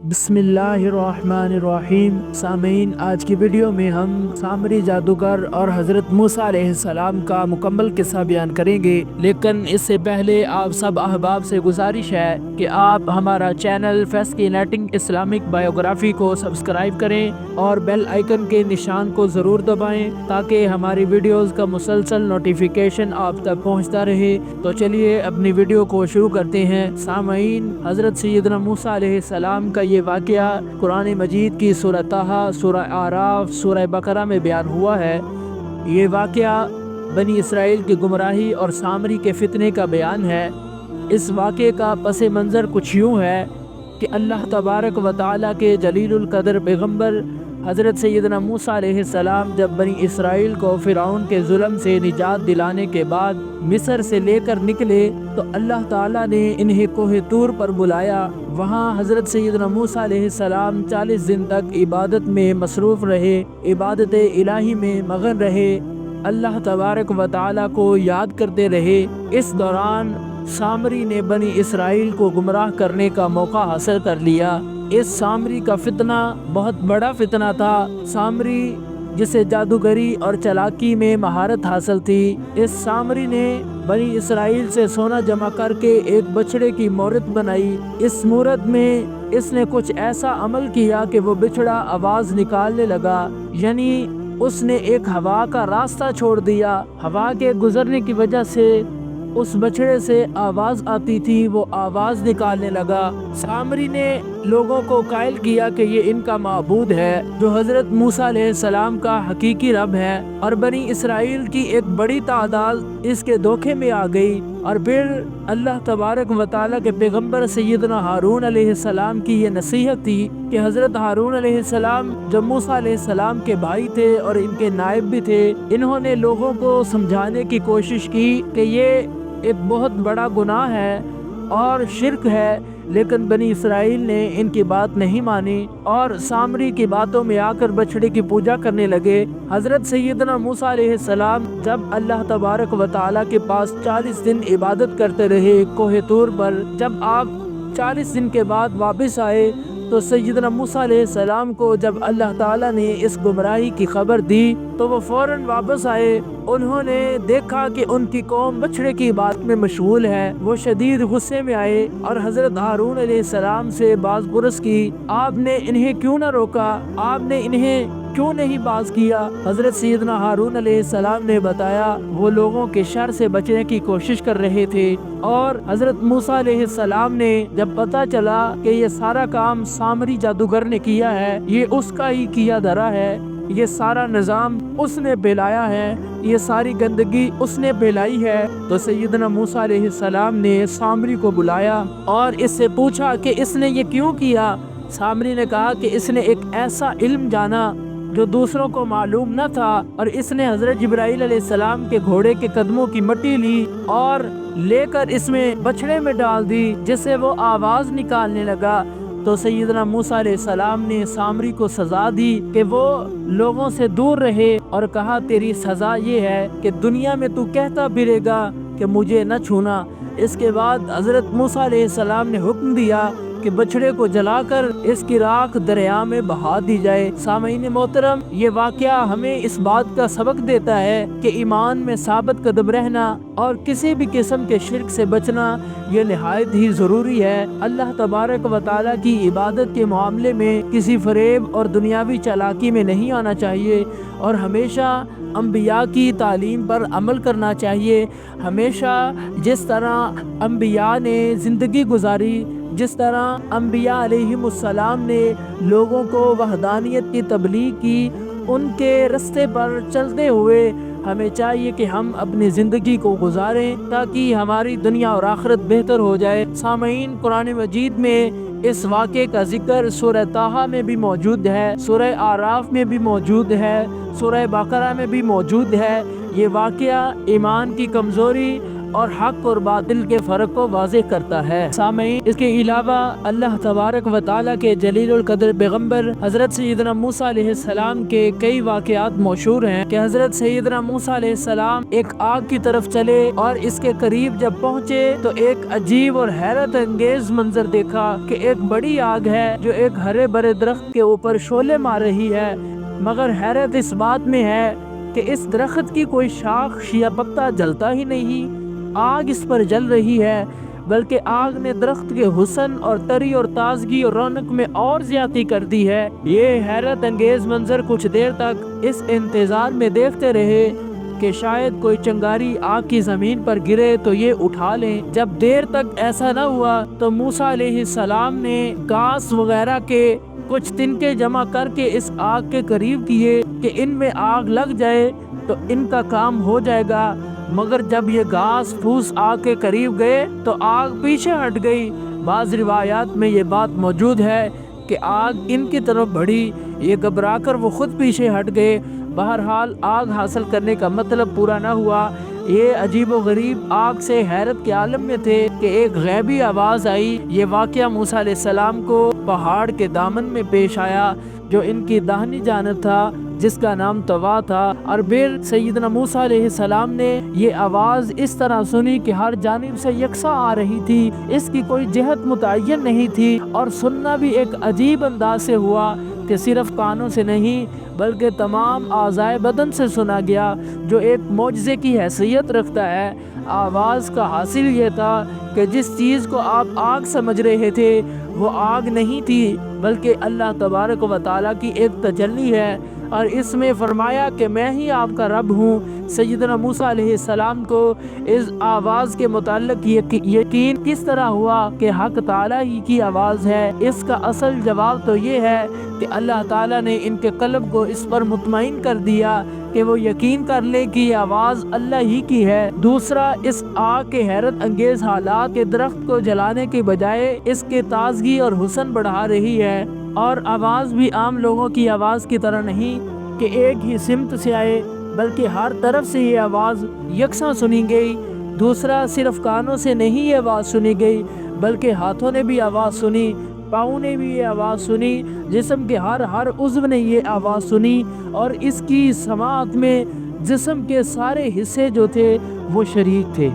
बिस्मिल्लाहिर्रहमानिर्रहीम। सामीन, आज की वीडियो में हम सामरी जादूगर और हज़रत मूसा अलैहिस्सलाम का मुकम्मल किस्सा बयान करेंगे। लेकिन इससे पहले आप सब अहबाब से गुजारिश है कि आप हमारा चैनल फैस्किनेटिंग इस्लामिक बायोग्राफी को सब्सक्राइब करें और बेल आइकन के निशान को ज़रूर दबाएं ताकि हमारी वीडियोज़ का मुसलसल नोटिफिकेशन आप तक पहुँचता रहे। तो चलिए अपनी वीडियो को शुरू करते हैं। सामीन, हज़रत सैयदना मूसा अलैहिस्सलाम का ये वाक़या कुरान मजीद की सूरह ताहा, सूरह आराफ, सूरह बकरा में बयान हुआ है। ये वाक़या बनी इसराइल की गुमराही और सामरी के फितने का बयान है। इस वाक़े का पस मंज़र कुछ यूँ है कि अल्लाह तबारक व तआला के जलीलुल कदर पैगम्बर हज़रत सैयदना मूसा अलैहिस्सलाम जब बनी इसराइल को फ़िरऔन के जुल्म से निजात दिलाने के बाद मिस्र से लेकर निकले तो अल्लाह ताला ने इन्हें कोहे तूर पर बुलाया। वहाँ हज़रत सैयदना मूसा अलैहिस्सलाम 40 दिन तक इबादत में मसरूफ़ रहे, इबादत इलाही में मगन रहे, अल्लाह तबारक व तआला को याद करते रहे। इस दौरान सामरी ने बनी इसराइल को गुमराह करने का मौका हासिल कर लिया। इस सामरी का फितना बहुत बड़ा फितना था। सामरी जिसे जादूगरी और चालाकी में महारत हासिल थी, इस सामरी ने बनी इसराइल से सोना जमा करके एक बछड़े की मूरत बनाई। इस मूरत में इसने कुछ ऐसा अमल किया कि वो बिछड़ा आवाज़ निकालने लगा, यानी उसने एक हवा का रास्ता छोड़ दिया। हवा के गुजरने की वजह से उस बछड़े से आवाज़ आती थी, वो आवाज़ निकालने लगा। सामरी ने लोगों को कायल किया कि ये इनका माबूद है जो हज़रत मूसा अलैहिस्सलाम का हकीकी रब है, और बनी इसराइल की एक बड़ी तादाद इसके धोखे में आ गई। और फिर अल्लाह तबारक व तआला के पैगम्बर सैयदना हारून अलैहिस्सलाम की ये नसीहत थी कि हज़रत हारून अलैहिस्सलाम जो मूसा अलैहिस्सलाम के भाई थे और इनके नायब भी थे, इन्होंने लोगों को समझाने की कोशिश की कि ये एक बहुत बड़ा गुनाह है और शिर्क है, लेकिन बनी इसराइल ने इनकी बात नहीं मानी और सामरी की बातों में आकर बछड़े की पूजा करने लगे। हज़रत सैयदना मूसा अलैहिस्सलाम जब अल्लाह तबारक व तआला के पास 40 दिन इबादत करते रहे कोहे तूर पर, जब आप 40 दिन के बाद वापस आए तो सैयदना मूसा अलैहिस्सलाम को जब अल्लाह ताला ने इस गुमराही की खबर दी तो वो फौरन वापस आए। उन्होंने देखा कि उनकी कौम बछड़े की बात में मशगूल है। वो शदीद गुस्से में आए और हज़रत हारून अलैहिस्सलाम से बाज़ पुरस की, आपने इन्हें क्यों न रोका, आपने इन्हें क्यों नहीं बाज किया। हज़रत सैयदना हारून अलैहिस्सलाम ने बताया वो लोगों के शर से बचने की कोशिश कर रहे थे, और हज़रत मूसा अलैहिस्सलाम ने जब पता चला कि ये सारा काम सामरी जादूगर ने किया है, ये उसका ही किया धरा है, ये सारा निज़ाम उसने फैलाया है, ये सारी गंदगी उसने फैलाई है, तो सैयदना मूसा अलैहिस्सलाम ने सामरी को बुलाया और इससे पूछा कि इसने ये क्यों किया। सामरी ने कहा कि इसने एक ऐसा इल्म जाना जो दूसरों को मालूम न था, और इसने हज़रत जिब्राइल अलैहिस्सलाम के घोड़े के कदमों की मट्टी ली और लेकर इसमें बछड़े में डाल दी, जिससे वो आवाज़ निकालने लगा। तो सैयदना मूसा अलैहिस्सलाम ने सामरी को सज़ा दी कि वो लोगों से दूर रहे, और कहा तेरी सज़ा ये है कि दुनिया में तू कहता फिरेगा कि मुझे न छूना। इसके बाद हज़रत मूसा अलैहिस्सलाम ने हुक्म दिया कि बछड़े को जलाकर इसकी राख दरिया में बहा दी जाए। सामईन मोहतरम, ये वाक़या हमें इस बात का सबक देता है कि ईमान में साबित कदम रहना और किसी भी किस्म के शिर्क से बचना ये निहायत ही ज़रूरी है। अल्लाह तबारक व तआला की इबादत के मामले में किसी फरेब और दुनियावी चालाकी में नहीं आना चाहिए, और हमेशा अंबिया की तालीम पर अमल करना चाहिए। हमेशा जिस तरह अंबिया ने ज़िंदगी गुजारी, जिस तरह अंबिया अलैहिमुस्सलाम ने लोगों को वहदानियत की तबलीग की, उनके रास्ते पर चलते हुए हमें चाहिए कि हम अपनी ज़िंदगी को गुजारें ताकि हमारी दुनिया और आखिरत बेहतर हो जाए। सामईन, कुरान मजीद में इस वाक़े का जिक्र सूरह ताहा में भी मौजूद है, सूरह आराफ में भी मौजूद है, सूरह बकरा में भी मौजूद है। ये वाक़या ईमान की कमज़ोरी اور حق اور باطل کے فرق کو واضح کرتا ہے۔ سامعین، اس کے علاوہ اللہ تبارک و تعالیٰ کے جلیل القدر پیغمبر حضرت سیدنا موسیٰ علیہ السلام کے کئی واقعات مشہور ہیں کہ حضرت سیدنا موسیٰ علیہ السلام ایک آگ کی طرف چلے اور اس کے قریب جب پہنچے تو ایک عجیب اور حیرت انگیز منظر دیکھا کہ ایک بڑی آگ ہے جو ایک ہرے بھرے درخت کے اوپر شعلے مار رہی ہے، مگر حیرت اس بات میں ہے کہ اس درخت کی کوئی شاخ یا پتا جلتا ہی نہیں، آگ اس پر جل رہی ہے، بلکہ آگ نے درخت کے حسن اور تری اور تازگی اور رونق میں اور زیادتی کر دی ہے۔ یہ حیرت انگیز منظر کچھ دیر تک اس انتظار میں دیکھتے رہے کہ شاید کوئی چنگاری آگ کی زمین پر گرے تو یہ اٹھا لیں۔ جب دیر تک ایسا نہ ہوا تو موسیٰ علیہ السلام نے گھاس وغیرہ کے کچھ تنکے جمع کر کے اس آگ کے قریب کیے کہ ان میں آگ لگ جائے تو ان کا کام ہو جائے گا، مگر جب یہ گھاس پھوس آگ کے قریب گئے تو آگ پیچھے ہٹ گئی۔ بعض روایات میں یہ بات موجود ہے کہ آگ ان کی طرف بڑھی، یہ گھبرا کر وہ خود پیچھے ہٹ گئے۔ بہرحال آگ حاصل کرنے کا مطلب پورا نہ ہوا۔ یہ عجیب و غریب آگ سے حیرت کے عالم میں تھے کہ ایک غیبی آواز آئی۔ یہ واقعہ موسیٰ علیہ السلام کو پہاڑ کے دامن میں پیش آیا جو ان کی داہنی جانب تھا، جس کا نام طوا تھا، اور پھر سیدنا موسیٰ علیہ السلام نے یہ آواز اس طرح سنی کہ ہر جانب سے یکساں آ رہی تھی، اس کی کوئی جہت متعین نہیں تھی، اور سننا بھی ایک عجیب انداز سے ہوا کہ صرف کانوں سے نہیں بلکہ تمام اعضائے بدن سے سنا گیا، جو ایک معجزے کی حیثیت رکھتا ہے۔ آواز کا حاصل یہ تھا کہ جس چیز کو آپ آگ سمجھ رہے تھے وہ آگ نہیں تھی بلکہ اللہ تبارک و تعالیٰ کی ایک تجلی ہے، اور اس میں فرمایا کہ میں ہی آپ کا رب ہوں۔ سیدنا موسیٰ علیہ السلام کو اس آواز کے متعلق یقین کس طرح ہوا کہ حق تعالیٰ ہی کی آواز ہے؟ اس کا اصل جواب تو یہ ہے کہ اللہ تعالیٰ نے ان کے قلب کو اس پر مطمئن کر دیا کہ وہ یقین کر لیں کہ یہ آواز اللہ ہی کی ہے۔ دوسرا، اس آگ کے حیرت انگیز حالات کے درخت کو جلانے کے بجائے اس کے تازگی اور حسن بڑھا رہی ہے، اور آواز بھی عام لوگوں کی آواز کی طرح نہیں کہ ایک ہی سمت سے آئے، بلکہ ہر طرف سے یہ آواز یکساں سنی گئی۔ دوسرا، صرف کانوں سے نہیں یہ آواز سنی گئی بلکہ ہاتھوں نے بھی آواز سنی، پاؤں نے بھی یہ آواز سنی، جسم کے ہر عضو نے یہ آواز سنی، اور اس کی سماعت میں جسم کے سارے حصے جو تھے وہ شریک تھے۔